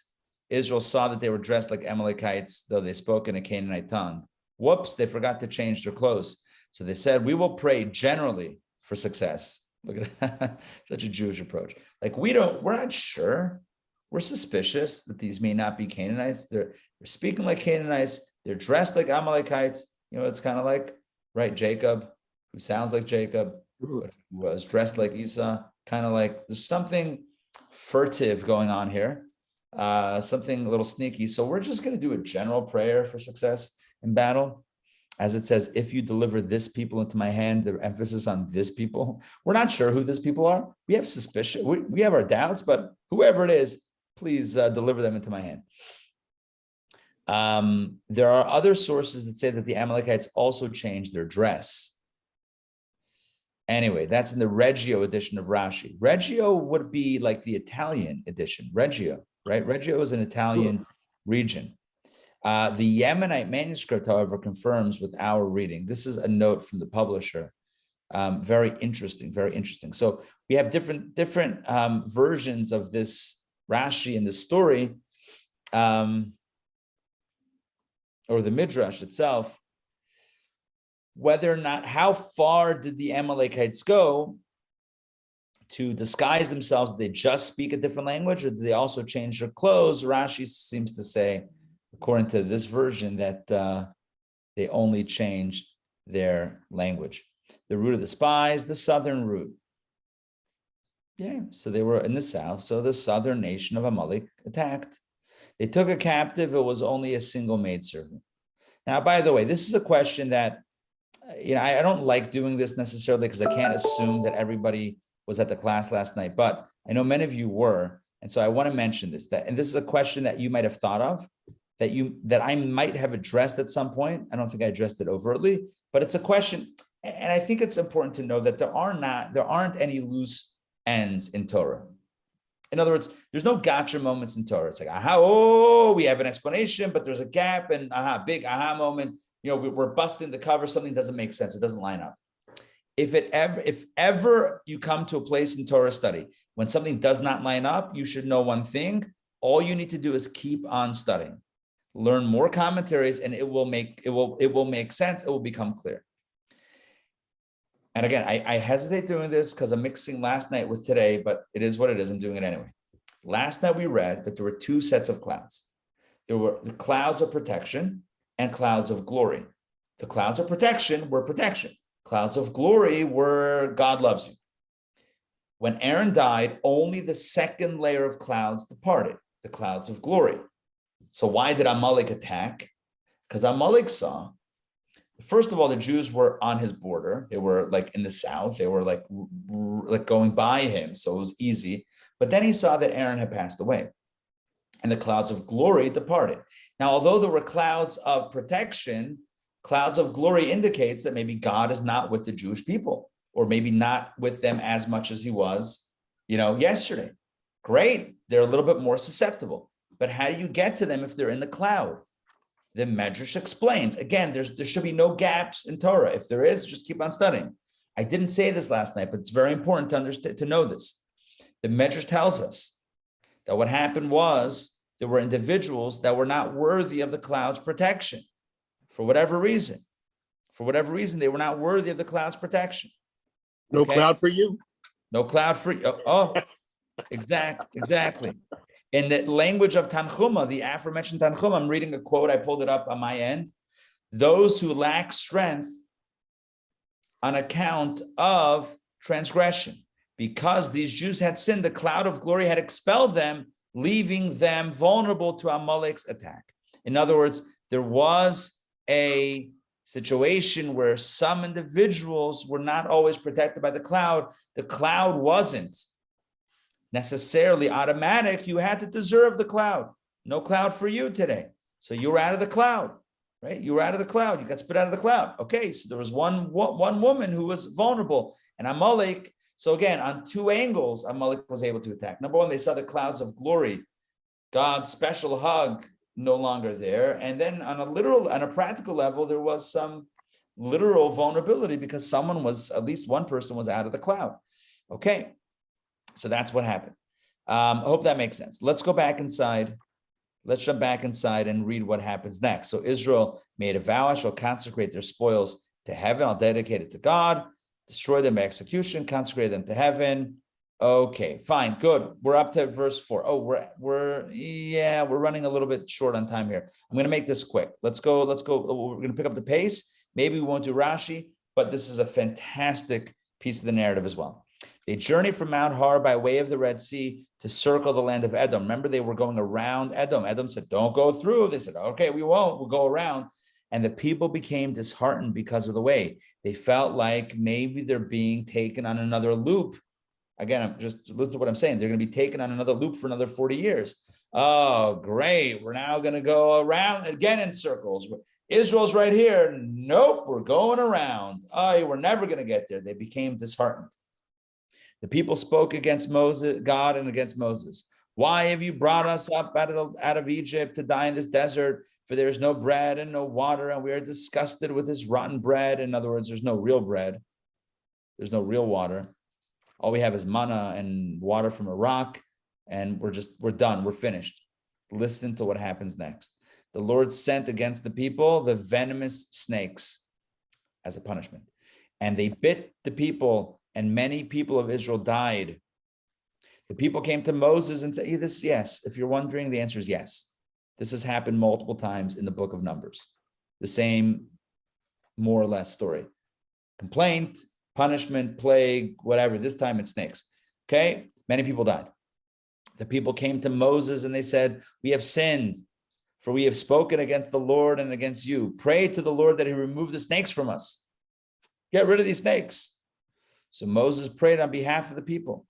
Israel saw that they were dressed like Amalekites, though they spoke in a Canaanite tongue. Whoops, they forgot to change their clothes. So they said, we will pray generally for success. Look at that, such a Jewish approach. Like we're not sure. We're suspicious that these may not be Canaanites. They're speaking like Canaanites. They're dressed like Amalekites. It's kind of like, right, Jacob, who sounds like Jacob, but who was dressed like Esau. Kind of like there's something furtive going on here. Something a little sneaky. So we're just going to do a general prayer for success in battle. As it says, if you deliver this people into my hand, the emphasis on this people. We're not sure who this people are. We have suspicion. We have our doubts, but whoever it is, please deliver them into my hand. There are other sources that say that the Amalekites also changed their dress. Anyway, that's in the Reggio edition of Rashi. Reggio would be like the Italian edition, Reggio. Right? Reggio is an Italian region. The Yemenite manuscript, however, confirms with our reading. This is a note from the publisher. Very interesting, very interesting. So we have different versions of this Rashi in this story, or the Midrash itself. Whether or not, how far did the Amalekites go to disguise themselves? Did they just speak a different language, or did they also change their clothes? Rashi seems to say, according to this version, that they only changed their language. The route of the spies, the southern route. Yeah, so they were in the south. So the southern nation of Amalek attacked. They took a captive. It was only a single maidservant. Now, by the way, this is a question that, I don't like doing this necessarily because I can't assume that everybody was at the class last night, but I know many of you were. And so I want to mention this, and this is a question that you might have thought of, that I might have addressed at some point. I don't think I addressed it overtly, but it's a question. And I think it's important to know that there aren't any loose ends in Torah. In other words, there's no gotcha moments in Torah. It's like, we have an explanation, but there's a gap, and big aha moment. We're busting the cover. Something doesn't make sense. It doesn't line up. If ever you come to a place in Torah study when something does not line up, you should know one thing. All you need to do is keep on studying. learn more commentaries, and it will make sense. It will become clear. And again, I hesitate doing this because I'm mixing last night with today, but it is what it is. I'm doing it anyway. Last night we read that there were two sets of clouds. There were the clouds of protection and clouds of glory. The clouds of protection were protection. Clouds of glory were God loves you. When Aaron died, only the second layer of clouds departed, the clouds of glory. So why did Amalek attack? Because Amalek saw, first of all, the Jews were on his border. They were like in the south. They were like going by him. So it was easy. But then he saw that Aaron had passed away and the clouds of glory departed. Now, although there were clouds of protection, clouds of glory indicates that maybe God is not with the Jewish people, or maybe not with them as much as he was, yesterday. Great. They're a little bit more susceptible. But how do you get to them if they're in the cloud? The Medrash explains. Again, there should be no gaps in Torah. If there is, just keep on studying. I didn't say this last night, but it's very important to understand, to know this. The Medrash tells us that what happened was there were individuals that were not worthy of the cloud's protection for whatever reason. For whatever reason, they were not worthy of the cloud's protection. No cloud for you. No cloud for you. Oh, exactly. In the language of Tanchuma, the aforementioned Tanchuma, I'm reading a quote, I pulled it up on my end. Those who lack strength on account of transgression. Because these Jews had sinned, the cloud of glory had expelled them, leaving them vulnerable to Amalek's attack. In other words, there was a situation where some individuals were not always protected by the cloud. The cloud wasn't necessarily automatic. You had to deserve the cloud. No cloud for you today. So you were out of the cloud, right? You were out of the cloud. You got spit out of the cloud. Okay, so there was one woman who was vulnerable, and Amalek. So again, on two angles, Amalek was able to attack. Number one, they saw the clouds of glory, God's special hug, no longer there. And then on a practical level, there was some literal vulnerability because at least one person was out of the cloud. Okay, so that's what happened. I hope that makes sense. Let's go back inside. Let's jump back inside and read what happens next. So Israel made a vow, I shall consecrate their spoils to heaven. I'll dedicate it to God, destroy them by execution, consecrate them to heaven. Okay, fine, good. We're up to verse 4. Oh, we're running a little bit short on time here. I'm going to make this quick. Let's go. We're going to pick up the pace. Maybe we won't do Rashi, but this is a fantastic piece of the narrative as well. They journeyed from Mount Har by way of the Red Sea to circle the land of Edom. Remember, they were going around Edom. Edom said, don't go through. They said, okay, we won't. We'll go around. And the people became disheartened because of the way. They felt like maybe they're being taken on another loop. Again, I'm just listen to what I'm saying. They're going to be taken on another loop for another 40 years. Oh, great. We're now going to go around again in circles. Israel's right here. Nope, we're going around. Oh, we're never going to get there. They became disheartened. The people spoke against God and against Moses. Why have you brought us up out of Egypt to die in this desert? For there is no bread and no water, and we are disgusted with this rotten bread. In other words, there's no real bread. There's no real water. All we have is manna and water from a rock, and we're done. We're finished. Listen to what happens next. The Lord sent against the people the venomous snakes as a punishment, and they bit the people, and many people of Israel died. The people came to Moses and said, yes. If you're wondering, the answer is yes. This has happened multiple times in the book of Numbers. The same, more or less, story. Complaint, punishment, plague, whatever. This time it's snakes. Okay? Many people died. The people came to Moses and they said, we have sinned, for we have spoken against the Lord and against you. Pray to the Lord that he remove the snakes from us. Get rid of these snakes. So Moses prayed on behalf of the people.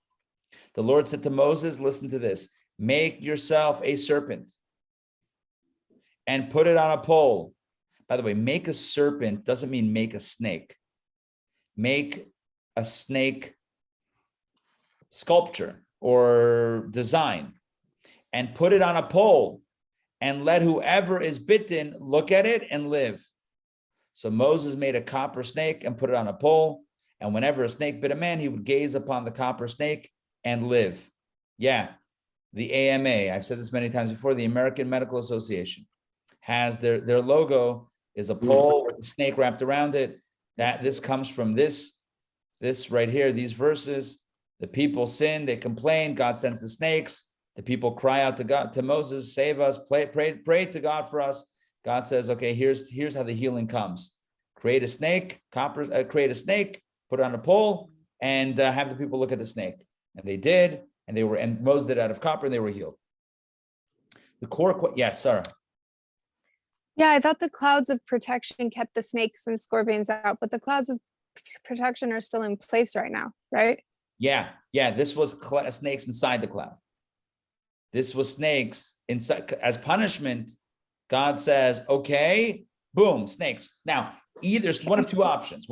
The Lord said to Moses, listen to this, make yourself a serpent and put it on a pole. By the way, make a serpent doesn't mean make a snake. Make a snake sculpture or design and put it on a pole and let whoever is bitten look at it and live. So Moses made a copper snake and put it on a pole. And whenever a snake bit a man, he would gaze upon the copper snake and live. Yeah, the AMA, I've said this many times before, the American Medical Association. has their logo is a pole with a snake wrapped around it. That this comes from this right here, these verses. The people sin, they complain, God sends the snakes. The people cry out to God, to Moses, save us, pray to God for us. God says, okay, here's how the healing comes. Create a snake, create a snake, put it on a pole, and have the people look at the snake. And they did, and Moses did it out of copper, and they were healed. The core, Sarah. Yeah, I thought the clouds of protection kept the snakes and scorpions out, but the clouds of protection are still in place right now, right? Yeah. This was snakes inside the cloud. This was snakes inside as punishment. God says, okay, boom, snakes. Now, either one of two options.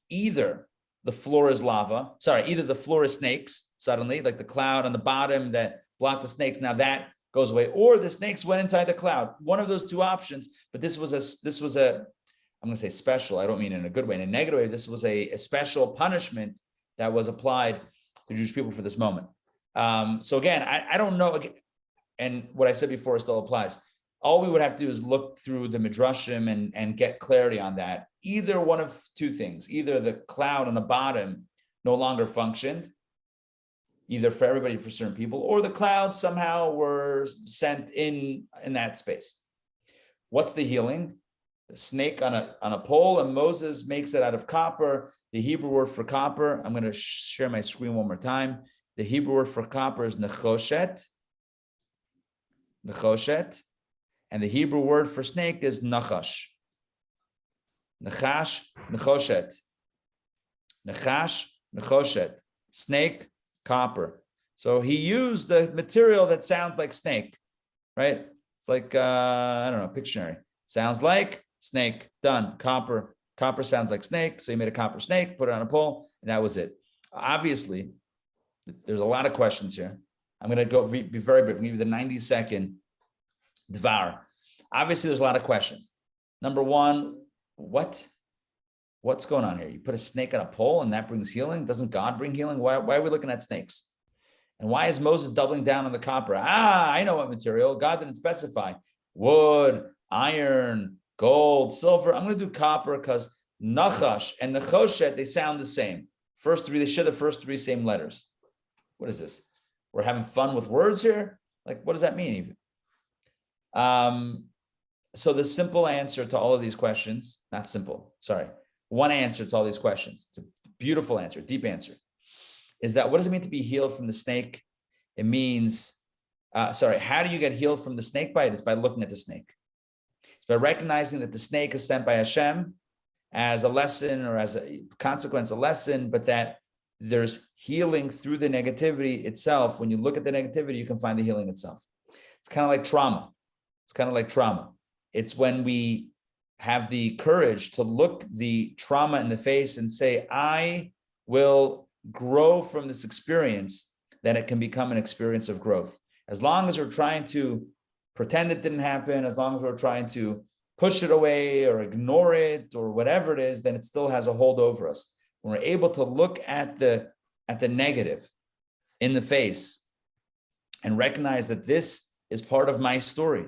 Either the floor is lava. Either the floor is snakes suddenly, like the cloud on the bottom that blocked the snakes. Now that goes away, or the snakes went inside the cloud. One of those two options. But this was a, I'm going to say special. I don't mean in a good way, in a negative way. This was a special punishment that was applied to Jewish people for this moment. So again, I don't know. And what I said before still applies. All we would have to do is look through the midrashim and get clarity on that. Either one of two things. Either the cloud on the bottom no longer functioned, either for everybody, for certain people, or the clouds somehow were sent in that space. What's the healing? The snake on a pole, and Moses makes it out of copper. The Hebrew word for copper, I'm going to share my screen one more time. The Hebrew word for copper is nechoshet. And the Hebrew word for snake is nachash. Nechoshet. Snake, copper. So he used the material that sounds like snake, right? It's like, I don't know, Pictionary. Sounds like snake, done. Copper sounds like snake. So he made a copper snake, put it on a pole, and that was it. Obviously, there's a lot of questions here. I'm going to be very brief. I'm going to give you the 90-second dvar. Obviously, there's a lot of questions. Number one, what's going on here? You put a snake on a pole and that brings healing? Doesn't God bring healing? Why are we looking at snakes? And why is Moses doubling down on the copper? I know what material. God didn't specify. Wood, iron, gold, silver. I'm going to do copper because nachash and nechoshet, they sound the same. They share the first three same letters. What is this? We're having fun with words here? Like, what does that mean even? So the simple answer to all of these questions, not simple, sorry. One answer to all these questions, it's a beautiful answer, deep answer, is that what does it mean to be healed from the snake? It means, how do you get healed from the snake bite? It's by looking at the snake. It's by recognizing that the snake is sent by Hashem as a lesson or as a consequence, a lesson, but that there's healing through the negativity itself. When you look at the negativity, you can find the healing itself. It's kind of like trauma. It's when we have the courage to look the trauma in the face and say, I will grow from this experience, then it can become an experience of growth. As long as we're trying to pretend it didn't happen, as long as we're trying to push it away or ignore it or whatever it is, then it still has a hold over us. When we're able to look at the negative in the face and recognize that this is part of my story.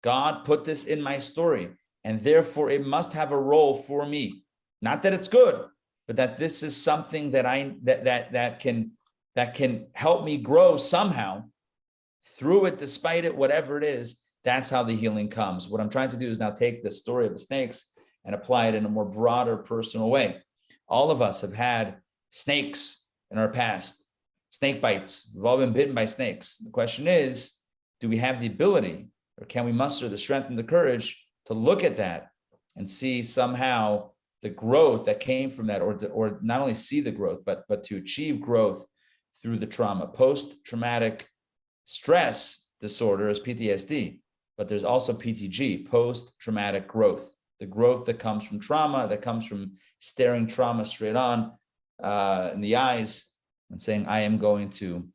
God put this in my story, and therefore it must have a role for me. Not that it's good, but that this is something that can help me grow somehow through it, despite it, whatever it is. That's how the healing comes. What I'm trying to do is now take the story of the snakes and apply it in a more broader, personal way. All of us have had snakes in our past, snake bites. We've all been bitten by snakes. The question is, do we have the ability, or can we muster the strength and the courage to look at that and see somehow the growth that came from that, or not only see the growth, but to achieve growth through the trauma? Post-traumatic stress disorder is PTSD, but there's also PTG, post-traumatic growth, the growth that comes from trauma, that comes from staring trauma straight on in the eyes and saying, I am going to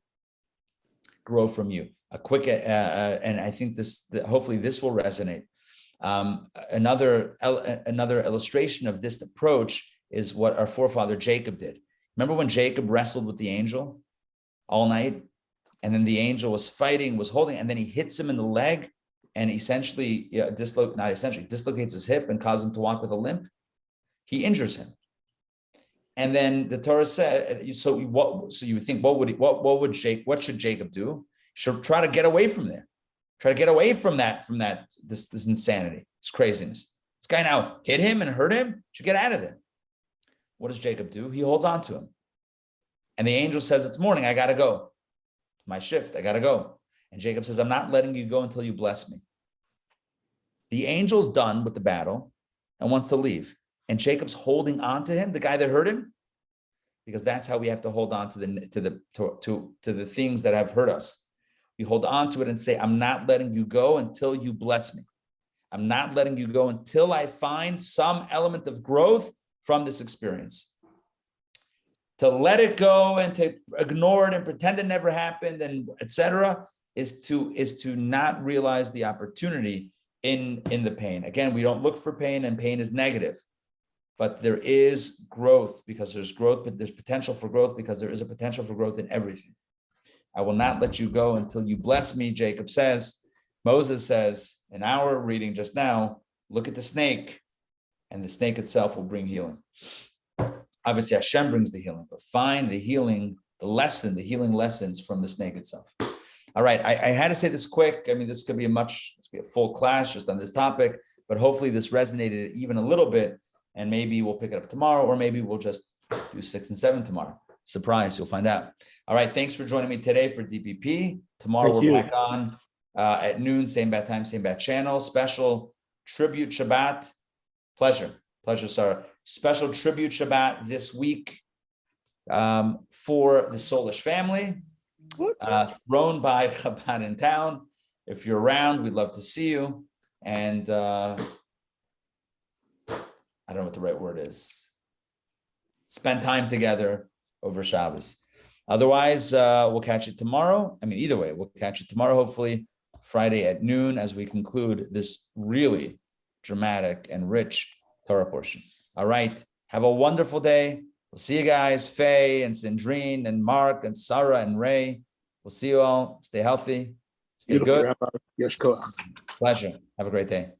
grow from you. A quick, and I think hopefully this will resonate. Another illustration of this approach is what our forefather Jacob did. Remember when Jacob wrestled with the angel all night, and then the angel was fighting, was holding, and then he hits him in the leg, and essentially, dislocates his hip and causes him to walk with a limp, he injures him. And then the Torah said, so you would think, what should Jacob do? Should try to get away from there. Try to get away from this insanity, this craziness. This guy now hit him and hurt him, should get out of there. What does Jacob do? He holds on to him. And the angel says, it's morning, I gotta go. My shift, I gotta go. And Jacob says, I'm not letting you go until you bless me. The angel's done with the battle and wants to leave. And Jacob's holding on to him, the guy that hurt him, because that's how we have to hold on to the things that have hurt us. We hold on to it and say, I'm not letting you go until you bless me. I'm not letting you go until I find some element of growth from this experience. To let it go and to ignore it and pretend it never happened and etc. is to not realize the opportunity in the pain. Again, we don't look for pain, and pain is negative. But there is growth because there's growth, but there's potential for growth because there is a potential for growth in everything. I will not let you go until you bless me, Jacob says. Moses says in our reading just now, look at the snake, and the snake itself will bring healing. Obviously, Hashem brings the healing, but find the healing, the healing lessons from the snake itself. All right, I had to say this quick. I mean, this could be a full class just on this topic, but hopefully this resonated even a little bit. And maybe we'll pick it up tomorrow, or maybe we'll just do 6 and 7 tomorrow. Surprise, you'll find out. All right, thanks for joining me today for DPP. Tomorrow we're back on at noon, same bad time, same bad channel. Special tribute Shabbat. Pleasure, Sarah. Special tribute Shabbat this week for the Sollish family, thrown by Chabad in town. If you're around, we'd love to see you. And I don't know what the right word is. Spend time together over Shabbos. Otherwise, we'll catch it tomorrow. I mean, either way, we'll catch it tomorrow, hopefully Friday at noon, as we conclude this really dramatic and rich Torah portion. All right. Have a wonderful day. We'll see you guys, Faye and Sandrine and Mark and Sarah and Ray. We'll see you all. Stay healthy. Stay good. Yes, cool. Pleasure. Have a great day.